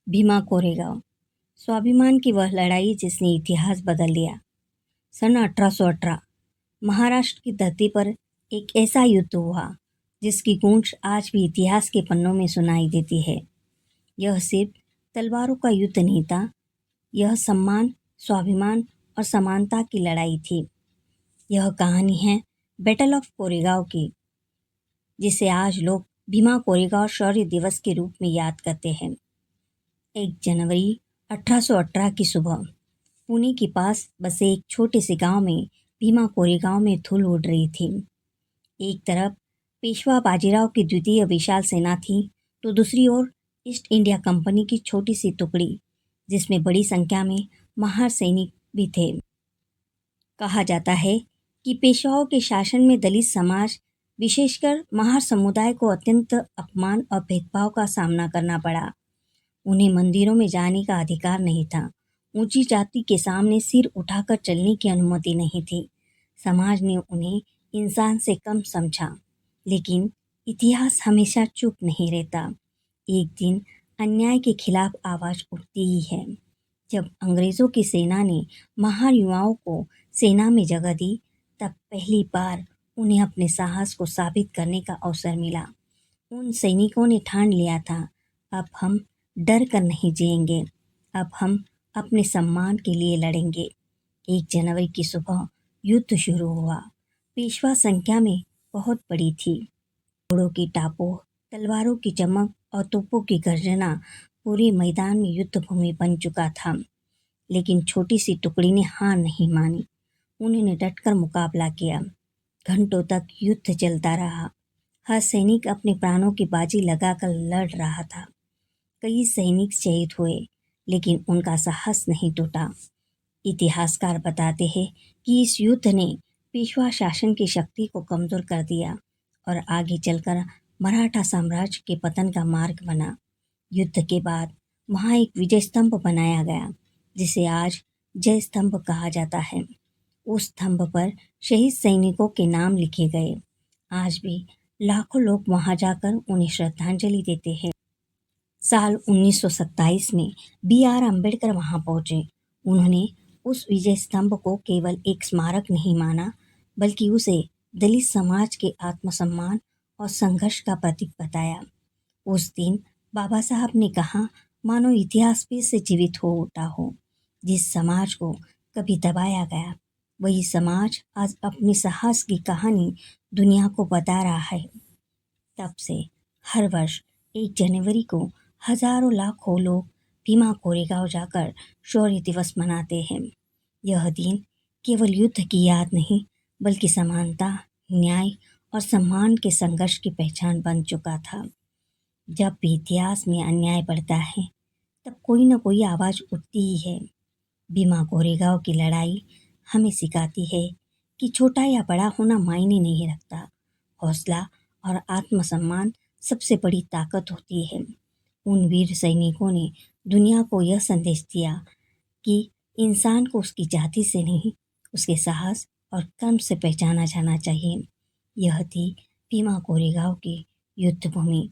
भीमा कोरेगांव, स्वाभिमान की वह लड़ाई जिसने इतिहास बदल दिया। सन 1818 महाराष्ट्र की धरती पर एक ऐसा युद्ध हुआ जिसकी गूंज आज भी इतिहास के पन्नों में सुनाई देती है। यह सिर्फ तलवारों का युद्ध नहीं था, यह सम्मान, स्वाभिमान और समानता की लड़ाई थी। यह कहानी है बैटल ऑफ कोरेगांव की, जिसे आज लोग भीमा कोरेगांव शौर्य दिवस के रूप में याद करते हैं। 1 जनवरी 1818 की सुबह पुणे के पास बसे एक छोटे से गांव में भीमा कोरेगांव में धूल उड़ रही थी। एक तरफ पेशवा बाजीराव की द्वितीय विशाल सेना थी, तो दूसरी ओर ईस्ट इंडिया कंपनी की छोटी सी टुकड़ी, जिसमें बड़ी संख्या में महार सैनिक भी थे। कहा जाता है कि पेशवाओं के शासन में दलित समाज, विशेषकर महार समुदाय को अत्यंत अपमान और भेदभाव का सामना करना पड़ा। उन्हें मंदिरों में जाने का अधिकार नहीं था, ऊंची जाति के सामने सिर उठाकर चलने की अनुमति नहीं थी। समाज ने उन्हें इंसान से कम समझा, लेकिन इतिहास हमेशा चुप नहीं रहता। एक दिन अन्याय के खिलाफ आवाज उठती ही है। जब अंग्रेजों की सेना ने महार युवाओं को सेना में जगह दी, तब पहली बार उन्हें अपने साहस को साबित करने का अवसर मिला। उन सैनिकों ने ठान लिया था, अब हम डर कर नहीं जिएंगे, अब हम अपने सम्मान के लिए लड़ेंगे। 1 जनवरी की सुबह युद्ध शुरू हुआ। पेशवा संख्या में बहुत बड़ी थी। घोड़ों की टापों, तलवारों की चमक और तोपों की गर्जना पूरे मैदान में युद्ध भूमि बन चुका था। लेकिन छोटी सी टुकड़ी ने हार नहीं मानी। उन्होंने डटकर मुकाबला किया। घंटों तक युद्ध चलता रहा। हर सैनिक अपने प्राणों की बाजी लगाकर लड़ रहा था। कई सैनिक शहीद हुए, लेकिन उनका साहस नहीं टूटा। इतिहासकार बताते हैं कि इस युद्ध ने पेशवा शासन की शक्ति को कमजोर कर दिया और आगे चलकर मराठा साम्राज्य के पतन का मार्ग बना। युद्ध के बाद वहाँ एक विजय स्तंभ बनाया गया, जिसे आज जय स्तंभ कहा जाता है। उस स्तंभ पर शहीद सैनिकों के नाम लिखे गए। आज भी लाखों लोग वहां जाकर उन्हें श्रद्धांजलि देते हैं। साल 1927 में B.R. अम्बेडकर वहां पहुंचे। उन्होंने उस विजय स्तंभ को केवल एक स्मारक नहीं माना, बल्कि उसे दलित समाज के आत्मसम्मान और संघर्ष का प्रतीक बताया। उस दिन बाबा साहब ने कहा, मानो इतिहास फिर से जीवित हो उठा हो। जिस समाज को कभी दबाया गया, वही समाज आज अपने साहस की कहानी दुनिया को बता रहा है। तब से हर वर्ष 1 जनवरी को हजारों लाखों लोग भीमा कोरेगांव जाकर शौर्य दिवस मनाते हैं। यह दिन केवल युद्ध की याद नहीं, बल्कि समानता, न्याय और सम्मान के संघर्ष की पहचान बन चुका था। जब भी इतिहास में अन्याय बढ़ता है, तब कोई न कोई आवाज उठती ही है। भीमा कोरेगांव की लड़ाई हमें सिखाती है कि छोटा या बड़ा होना मायने नहीं रखता। हौसला और आत्मसम्मान सबसे बड़ी ताकत होती है। उन वीर सैनिकों ने दुनिया को यह संदेश दिया कि इंसान को उसकी जाति से नहीं, उसके साहस और कर्म से पहचाना जाना चाहिए। यह थी भीमा कोरेगांव की युद्ध भूमि,